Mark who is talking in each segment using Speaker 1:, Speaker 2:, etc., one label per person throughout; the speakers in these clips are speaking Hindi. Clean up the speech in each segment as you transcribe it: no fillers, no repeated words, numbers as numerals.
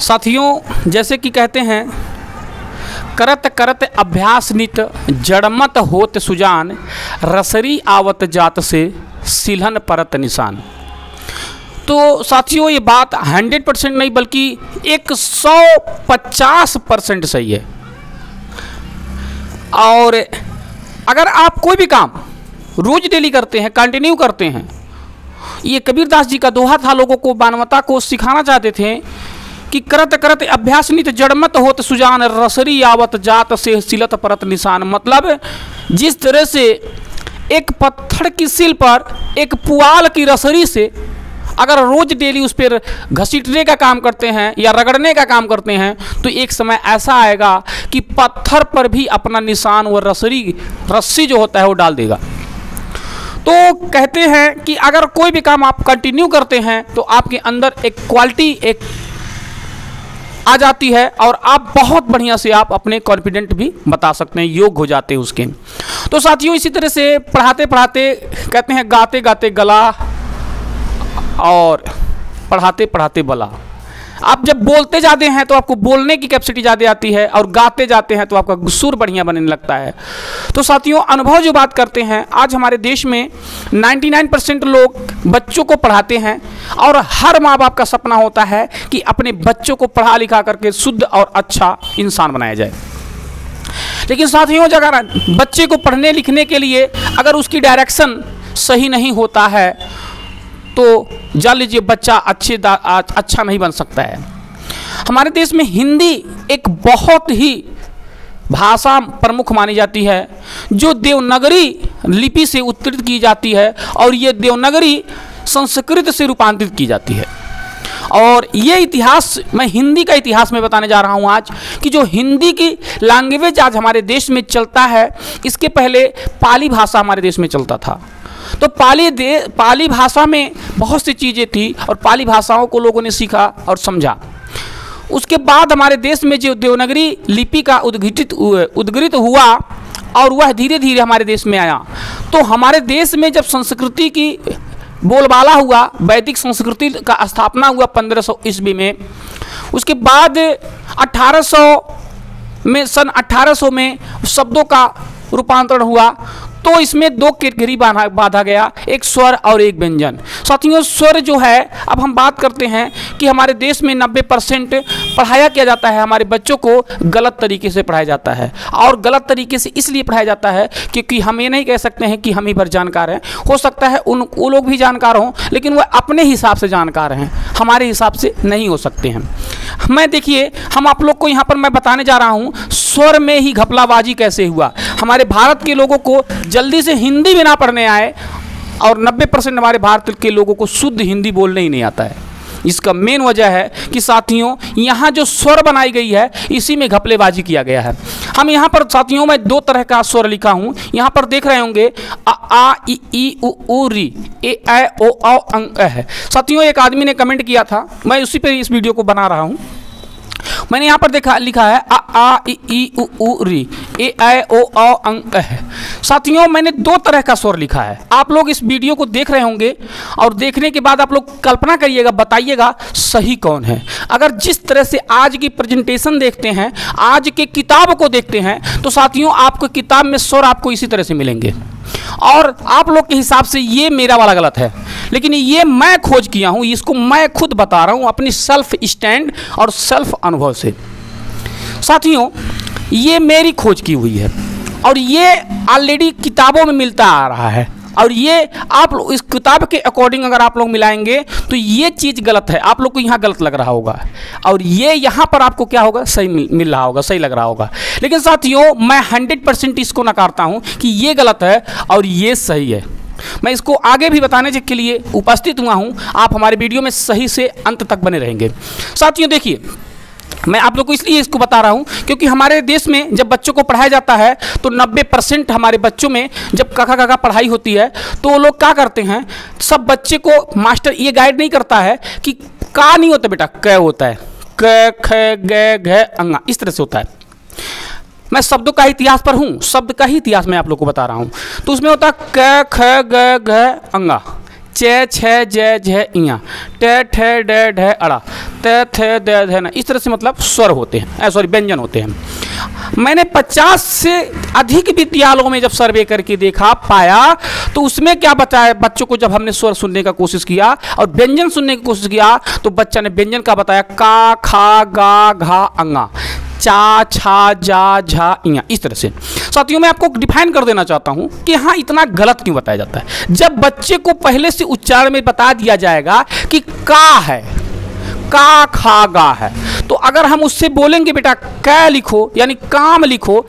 Speaker 1: साथियों, जैसे कि कहते हैं, करत करत अभ्यास नित जड़मत होत सुजान, रसरी आवत जात से सिलहन परत निशान। तो साथियों, ये बात 100% नहीं बल्कि 150% सही है। और अगर आप कोई भी काम रोज डेली करते हैं, कंटिन्यू करते हैं, ये कबीरदास जी का दोहा था, लोगों को मानवता को सिखाना चाहते थे कि करत करत अभ्यास नित जड़मत होत सुजान, रसरी आवत जात से सिलत परत निशान। मतलब जिस तरह से एक पत्थर की सिल पर एक पुआल की रसरी से अगर रोज डेली उस पर घसीटने का काम करते हैं या रगड़ने का काम करते हैं, तो एक समय ऐसा आएगा कि पत्थर पर भी अपना निशान वो रस्सी जो होता है वो डाल देगा। तो कहते हैं कि अगर कोई भी काम आप कंटिन्यू करते हैं तो आपके अंदर एक क्वालिटी एक आ जाती है और आप बहुत बढ़िया से आप अपने कॉन्फिडेंट भी बता सकते हैं, योग्य हो जाते हैं उसके। तो साथियों, इसी तरह से पढ़ाते पढ़ाते कहते हैं गाते गाते गला और पढ़ाते पढ़ाते बला। आप जब बोलते जाते हैं तो आपको बोलने की कैपेसिटी ज़्यादा आती है और गाते जाते हैं तो आपका सुर बढ़िया बनने लगता है। तो साथियों, अनुभव जो बात करते हैं, आज हमारे देश में 99% लोग बच्चों को पढ़ाते हैं और हर माँ बाप का सपना होता है कि अपने बच्चों को पढ़ा लिखा करके शुद्ध और अच्छा इंसान बनाया जाए। लेकिन साथियों, अगर बच्चे को पढ़ने लिखने के लिए अगर उसकी डायरेक्शन सही नहीं होता है तो जान लीजिए बच्चा अच्छा नहीं बन सकता है। हमारे देश में हिंदी एक बहुत ही भाषा प्रमुख मानी जाती है, जो देवनागरी लिपि से उत्तरित की जाती है और ये देवनागरी संस्कृत से रूपांतरित की जाती है। और ये इतिहास, मैं हिंदी का इतिहास में बताने जा रहा हूँ आज, कि जो हिंदी की लैंग्वेज आज हमारे देश में चलता है, इसके पहले पाली भाषा हमारे देश में चलता था। तो पाली भाषा में बहुत सी चीज़ें थी और पाली भाषाओं को लोगों ने सीखा और समझा। उसके बाद हमारे देश में जो देवनागरी लिपि का उद्गृत हुआ और वह धीरे धीरे हमारे देश में आया। तो हमारे देश में जब संस्कृति की बोलबाला हुआ, वैदिक संस्कृति का स्थापना हुआ 1500 ईस्वी में, उसके बाद 1800 में शब्दों का रूपांतरण हुआ। तो इसमें दो कैटेगरी बांधा गया, एक स्वर और एक व्यंजन। साथियों, स्वर जो है, अब हम बात करते हैं कि हमारे देश में 90% पढ़ाया किया जाता है, हमारे बच्चों को गलत तरीके से पढ़ाया जाता है। और गलत तरीके से इसलिए पढ़ाया जाता है क्योंकि हम ये नहीं कह सकते हैं कि हम ही भर जानकार हैं। हो सकता है वो लोग भी जानकार हों, लेकिन वह अपने हिसाब से जानकार हैं, हमारे हिसाब से नहीं हो सकते हैं। मैं देखिए, हम आप लोग को यहाँ पर मैं बताने जा रहा हूँ स्वर में ही घपलाबाजी कैसे हुआ। हमारे भारत के लोगों को जल्दी से हिंदी भी ना पढ़ने आए और 90% हमारे भारत के लोगों को शुद्ध हिंदी बोलने ही नहीं आता है। इसका मेन वजह है कि साथियों, यहाँ जो स्वर बनाई गई है इसी में घपलेबाजी किया गया है। हम यहाँ पर साथियों, मैं 2 तरह का स्वर लिखा हूँ, यहाँ पर देख रहे होंगे आ इ ई उ री, ए ऐ ओ औ अंग है। साथियों, एक आदमी ने कमेंट किया था, मैं उसी पे इस वीडियो को बना रहा हूँ। मैंने यहाँ पर लिखा है आ इ ई उ री, ए ऐ ओ औ अंग है। साथियों, मैंने 2 तरह का स्वर लिखा है। आप लोग इस वीडियो को देख रहे होंगे और देखने के बाद आप लोग कल्पना करिएगा, बताइएगा सही कौन है। अगर जिस तरह से आज की प्रेजेंटेशन देखते हैं, आज के किताब को देखते हैं, तो साथियों आपको किताब में स्वर आपको इसी तरह से मिलेंगे और आप लोग के हिसाब से ये मेरा वाला गलत है, लेकिन ये मैं खोज किया हूँ, इसको मैं खुद बता रहा हूँ अपनी सेल्फ स्टैंड और सेल्फ अनुभव से। साथियों, ये मेरी खोज की हुई है और ये ऑलरेडी किताबों में मिलता आ रहा है और ये आप लोग इस किताब के अकॉर्डिंग अगर आप लोग मिलाएंगे तो ये चीज़ गलत है, आप लोग को यहाँ गलत लग रहा होगा और ये यहाँ पर आपको क्या होगा, सही मिल रहा होगा, सही लग रहा होगा। लेकिन साथियों, मैं 100% इसको नकारता हूँ कि ये गलत है और ये सही है। मैं इसको आगे भी बताने के लिए उपस्थित हुआ हूँ, आप हमारे वीडियो में सही से अंत तक बने रहेंगे। साथियों देखिए, मैं आप लोग को इसलिए इसको बता रहा हूँ क्योंकि हमारे देश में जब बच्चों को पढ़ाया जाता है तो 90% हमारे बच्चों में जब काका पढ़ाई होती है तो वो लोग क्या करते हैं, सब बच्चे को मास्टर ये गाइड नहीं करता है कि का नहीं होता बेटा, क होता है, क ख ग घ अंगा, इस तरह से होता है। मैं शब्दों का इतिहास पर हूँ, शब्द का ही इतिहास मैं आप लोग को बता रहा हूँ। तो उसमें होता है क ख ग घ अंगा, च छ ज झ इया, ट ठ ड ढ अड़ा, त थ द ध न, इस तरह से मतलब स्वर होते हैं, सॉरी व्यंजन होते हैं। मैंने 50 से अधिक विद्यालयों में जब सर्वे करके देखा पाया तो उसमें क्या बताया बच्चों को, जब हमने स्वर सुनने का कोशिश किया और व्यंजन सुनने की कोशिश किया तो बच्चा ने व्यंजन का बताया का, खा, गा, घा, अंगा, चा, छा, जा, झा, इया, इस तरह से। साथियों मैं आपको डिफाइन कर देना चाहता हूं कि हाँ इतना गलत क्यों बताया जाता है। जब बच्चे को पहले से उच्चारण में बता दिया जाएगा कि का है, का, खा, गा है, तो अगर हम उससे बोलेंगे बेटा क लिखो यानी काम लिखो,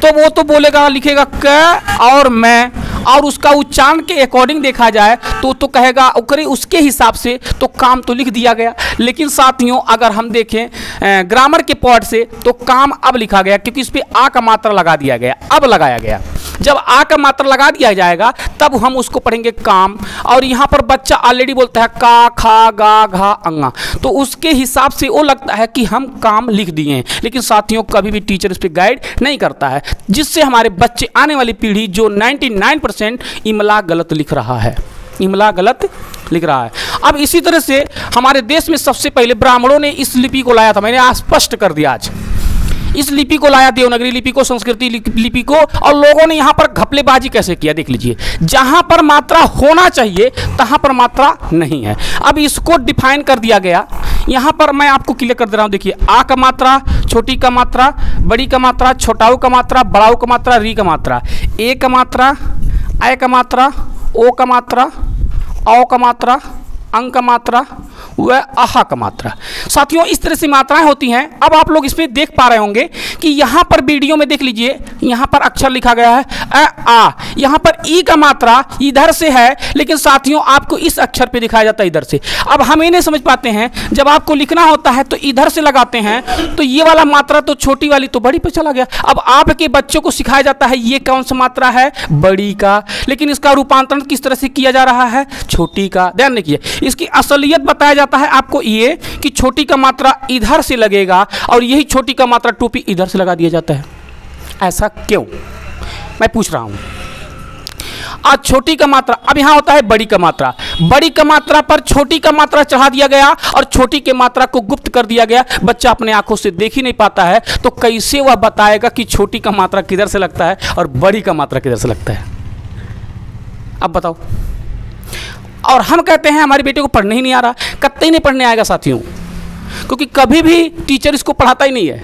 Speaker 1: तो वो तो बोलेगा, लिखेगा क और मैं, और उसका उच्चारण के अकॉर्डिंग देखा जाए तो कहेगा उसके हिसाब से तो काम तो लिख दिया गया। लेकिन साथियों अगर हम देखें ग्रामर के पॉइंट से तो काम अब लिखा गया क्योंकि इस पर आ का मात्रा लगा दिया गया, अब लगाया गया। जब आ का मात्रा लगा दिया जाएगा तब हम उसको पढ़ेंगे काम, और यहाँ पर बच्चा ऑलरेडी बोलता है का, खा, गा, घा, अंगा, तो उसके हिसाब से वो लगता है कि हम काम लिख दिए हैं। लेकिन साथियों कभी भी टीचर इस पर गाइड नहीं करता है, जिससे हमारे बच्चे, आने वाली पीढ़ी जो 99% इमला गलत लिख रहा है, इमला गलत लिख रहा है। अब इसी तरह से हमारे देश में सबसे पहले ब्राह्मणों ने इस लिपि को लाया था, मैंने स्पष्ट कर दिया आज, इस लिपि को लाया, देवनागरी लिपि को, संस्कृति लिपि को, और लोगों ने यहाँ पर घपलेबाजी कैसे किया देख लीजिए। जहाँ पर मात्रा होना चाहिए तहाँ पर मात्रा नहीं है। अब इसको डिफाइन कर दिया गया, यहाँ पर मैं आपको क्लियर कर दे रहा हूँ। देखिए आ का मात्रा, छोटी का मात्रा, बड़ी का मात्रा, छोटाऊ का मात्रा, बड़ाऊ का मात्रा, री का मात्रा, ए का मात्रा, ऐ का मात्रा, ओ का मात्रा, औ का मात्रा, अंग का मात्रा, वह आहा का मात्रा। साथियों इस तरह से मात्राएं होती हैं। अब आप लोग इसमें देख पा रहे होंगे कि यहाँ पर वीडियो में देख लीजिए, यहाँ पर अक्षर लिखा गया है आ, यहाँ पर ई का मात्रा इधर से है, लेकिन साथियों आपको इस अक्षर पे दिखाया जाता है इधर से। अब हम ये नहीं समझ पाते हैं, जब आपको लिखना होता है तो इधर से लगाते हैं, तो ये वाला मात्रा तो छोटी वाली तो बड़ी पे चला गया। अब आपके बच्चों को सिखाया जाता है ये कौन सा मात्रा है, बड़ी का, लेकिन इसका रूपांतरण किस तरह से किया जा रहा है, छोटी का। ध्यान रखिए, इसकी असलियत बताया जाता है आपको ये कि छोटी का मात्रा इधर से लगेगा और यही छोटी का मात्रा टोपी इधर से लगा दिया जाता है। ऐसा क्यों, मैं पूछ रहा हूं। आज छोटी का मात्रा, अब यहां होता है बड़ी का मात्रा, बड़ी का मात्रा पर छोटी का मात्रा चढ़ा दिया गया और छोटी के मात्रा को गुप्त कर दिया गया। बच्चा अपने आंखों से देख ही नहीं पाता है, तो कैसे वह बताएगा कि छोटी का मात्रा किधर से लगता है और बड़ी का मात्रा किधर से लगता है। अब बताओ। और हम कहते हैं हमारे बेटे को पढ़ने ही नहीं आ रहा, कतई नहीं पढ़ने आएगा साथियों, क्योंकि कभी भी टीचर इसको पढ़ाता ही नहीं है,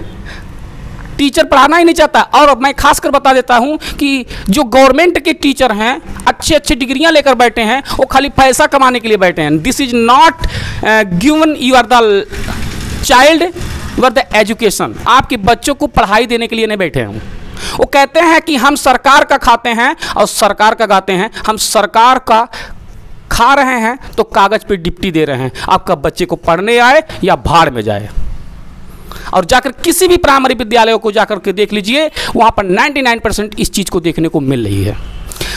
Speaker 1: टीचर पढ़ाना ही नहीं चाहता। और मैं खासकर बता देता हूं कि जो गवर्नमेंट के टीचर हैं, अच्छी अच्छी डिग्रियां लेकर बैठे हैं, वो खाली पैसा कमाने के लिए बैठे हैं। This is not given, you are the child, you are the education. आपके बच्चों को पढ़ाई देने के लिए नहीं बैठे हैं। वो कहते हैं कि हम सरकार का खाते हैं और सरकार का गाते हैं, हम सरकार का खा रहे हैं तो कागज पे डिप्टी दे रहे हैं। आपका बच्चे को पढ़ने आए या भाड़ में जाए। और जाकर किसी भी प्राइमरी विद्यालयों को जाकर के देख लीजिए, वहां पर 99% इस चीज को देखने को मिल रही है।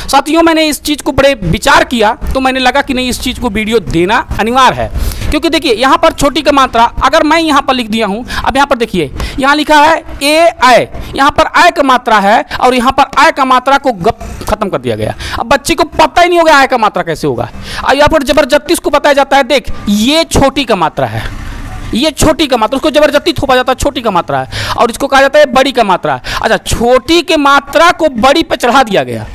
Speaker 1: साथियों मैंने इस चीज को बड़े विचार किया तो मैंने लगा कि नहीं, इस चीज को वीडियो देना अनिवार्य है। क्योंकि देखिए यहाँ पर छोटी का मात्रा अगर मैं यहाँ पर लिख दिया हूँ, अब यहाँ पर देखिए यहाँ लिखा है ए आय, यहाँ पर आय का मात्रा है और यहाँ पर आय का मात्रा को खत्म कर दिया गया। अब बच्चे को पता ही नहीं होगा आय का मात्रा कैसे होगा, और यहाँ पर जबरदस्ती उसको बताया जाता है, देख ये छोटी का मात्रा है, ये छोटी का मात्रा, उसको जबरदस्ती थोपा जाता है छोटी का मात्रा है, और इसको कहा जाता है बड़ी का मात्रा। अच्छा, छोटी के मात्रा को बड़ी पे चढ़ा दिया गया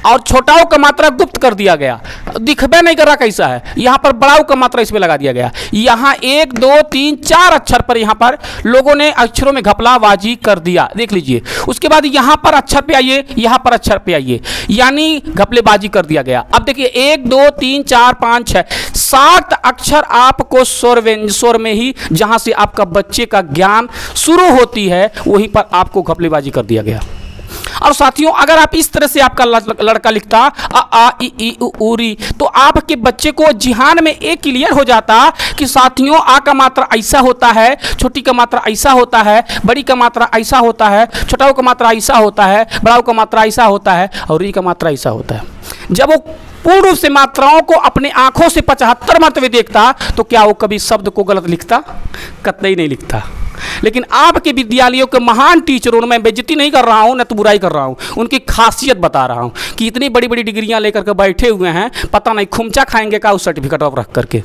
Speaker 1: और छोटाओं का मात्रा गुप्त कर दिया गया, दिखबे नहीं कर रहा कैसा है। यहाँ पर बड़ाऊ का मात्रा इसमें लगा दिया गया। यहाँ 1 2 3 4 अक्षर पर यहाँ पर लोगों ने अक्षरों में घपलाबाजी कर दिया, देख लीजिए। उसके बाद यहाँ पर अक्षर पे आइए, यहाँ पर अक्षर पे आइए, यानी घपलेबाजी कर दिया गया। अब देखिए 1 2 3 4 5 6 7 अक्षर आपको स्वर में ही, जहाँ से आपका बच्चे का ज्ञान शुरू होती है, वहीं पर आपको घपलेबाजी कर दिया गया। और साथियों अगर आप इस तरह से आपका लड़का लिखता अ आ इ ई उ ऊ री, तो आपके बच्चे को जिहान में एक क्लियर हो जाता कि साथियों आ का मात्रा ऐसा होता है, छोटी का मात्रा ऐसा होता है, बड़ी का मात्रा ऐसा होता है, छोटाऊ का मात्रा ऐसा होता है, बड़ाऊ का मात्रा ऐसा होता है और री का मात्रा ऐसा होता है। जब वो पूर्ण रूप से मात्राओं को अपने आंखों से 75 मरतबे देखता तो क्या वो कभी शब्द को गलत लिखता? कतई नहीं लिखता। लेकिन आपके विद्यालयों के महान टीचरों, मैं बेइज्जती नहीं कर रहा हूं न तो बुराई कर रहा हूं, उनकी खासियत बता रहा हूं कि इतनी बड़ी बड़ी डिग्रियां लेकर के बैठे हुए हैं, पता नहीं खुमचा खाएंगे का उस सर्टिफिकेट ऑफ रख करके।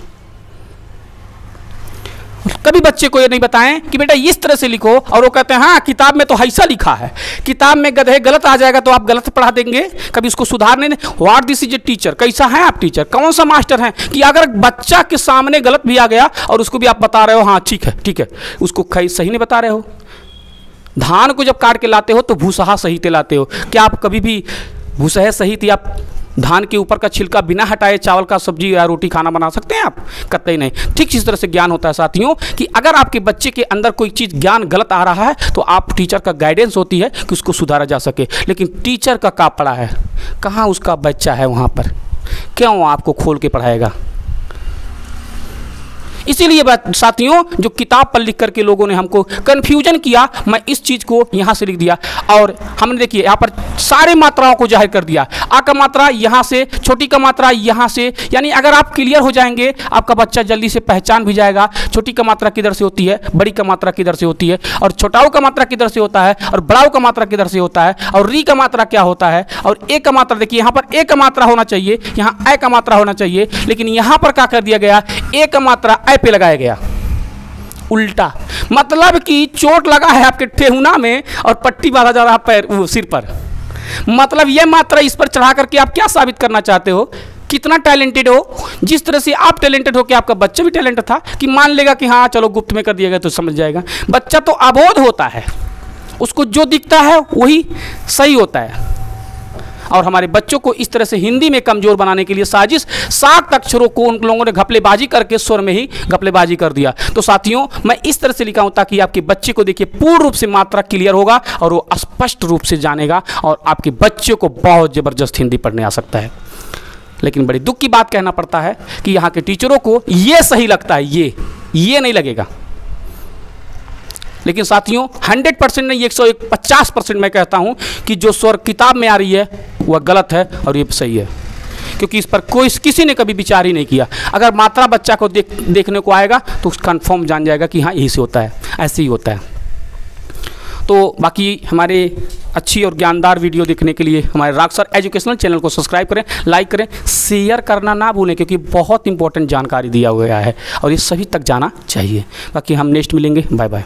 Speaker 1: बच्चे को ये नहीं बताएं कि बेटा इस तरह से लिखो, और वो कहते हैं हाँ किताब में तो ऐसा लिखा है, किताब में गधे गलत आ जाएगा तो आप गलत पढ़ा देंगे, कभी उसको सुधारने नहीं। What this is a teacher, कैसा है आप टीचर, कौन सा मास्टर हैं कि अगर बच्चा के सामने गलत भी आ गया और उसको भी आप बता रहे हो हाँ ठीक है, उसको सही नहीं बता रहे हो। धान को जब काट के लाते हो तो भूसहा सहित लाते हो, क्या आप कभी भी भूसहे सहित या धान के ऊपर का छिलका बिना हटाए चावल का सब्जी या रोटी खाना बना सकते हैं आप? कतई नहीं। ठीक इस तरह से ज्ञान होता है साथियों कि अगर आपके बच्चे के अंदर कोई चीज़ ज्ञान गलत आ रहा है तो आप टीचर का गाइडेंस होती है कि उसको सुधारा जा सके, लेकिन टीचर का क्या पड़ा है, कहाँ उसका बच्चा है वहाँ पर, क्यों आपको खोल के पढ़ाएगा? इसीलिए साथियों जो किताब पर लिख करके लोगों ने हमको कन्फ्यूजन किया, मैं इस चीज़ को यहाँ से लिख दिया और हमने देखिए यहाँ पर सारे मात्राओं को जाहिर कर दिया। आ का मात्रा यहाँ से, छोटी का मात्रा यहाँ से, यानी अगर आप क्लियर हो जाएंगे आपका बच्चा जल्दी से पहचान भी जाएगा छोटी का मात्रा किधर से होती है, बड़ी का मात्रा किधर से होती है, और छोटाऊ का मात्रा किधर से होता है, और बड़ाऊ का मात्रा किधर से होता है, और री का मात्रा क्या होता है, और ए का मात्रा देखिए यहाँ पर ए का मात्रा होना चाहिए, यहाँ ए का मात्रा होना चाहिए, लेकिन यहाँ पर क्या कर दिया गया, ए का मात्रा ए पे लगाया गया उल्टा, मतलब कि चोट लगा है आपके ठेहुना में और पट्टी बांधा जा रहा है पैर सिर पर। मतलब यह मात्रा इस पर चढ़ा करके आप क्या साबित करना चाहते हो, कितना टैलेंटेड हो। जिस तरह से आप टैलेंटेड हो कि आपका बच्चा भी टैलेंटेड था कि मान लेगा कि हाँ चलो गुप्त में कर दिया गया तो समझ जाएगा। बच्चा तो अबोध होता है, उसको जो दिखता है वही सही होता है। और हमारे बच्चों को इस तरह से हिंदी में कमजोर बनाने के लिए साजिश, 7 अक्षरों को उन लोगों ने घपलेबाजी करके स्वर में ही घपलेबाजी कर दिया। तो साथियों मैं इस तरह से लिखा हूं ताकि आपके बच्चे को देखिए पूर्ण रूप से मात्रा क्लियर होगा और वो स्पष्ट रूप से जानेगा और आपके बच्चे को बहुत ज़बरदस्त हिंदी पढ़ने आ सकता है। लेकिन बड़ी दुख की बात कहना पड़ता है कि यहाँ के टीचरों को ये सही लगता है, ये नहीं लगेगा। लेकिन साथियों 100% नहीं, 150% मैं कहता हूं कि जो स्वर किताब में आ रही है वह गलत है और ये सही है, क्योंकि इस पर किसी ने कभी विचार ही नहीं किया। अगर मात्रा बच्चा को देखने को आएगा तो कंफर्म जान जाएगा कि हाँ यही से होता है, ऐसे ही होता है। तो बाकी हमारे अच्छी और ज्ञानदार वीडियो देखने के लिए हमारे रागसर एजुकेशनल चैनल को सब्सक्राइब करें, लाइक करें, शेयर करना ना भूलें, क्योंकि बहुत इंपॉर्टेंट जानकारी दिया गया है और ये सभी तक जाना चाहिए। बाकी हम नेक्स्ट मिलेंगे, बाय बाय।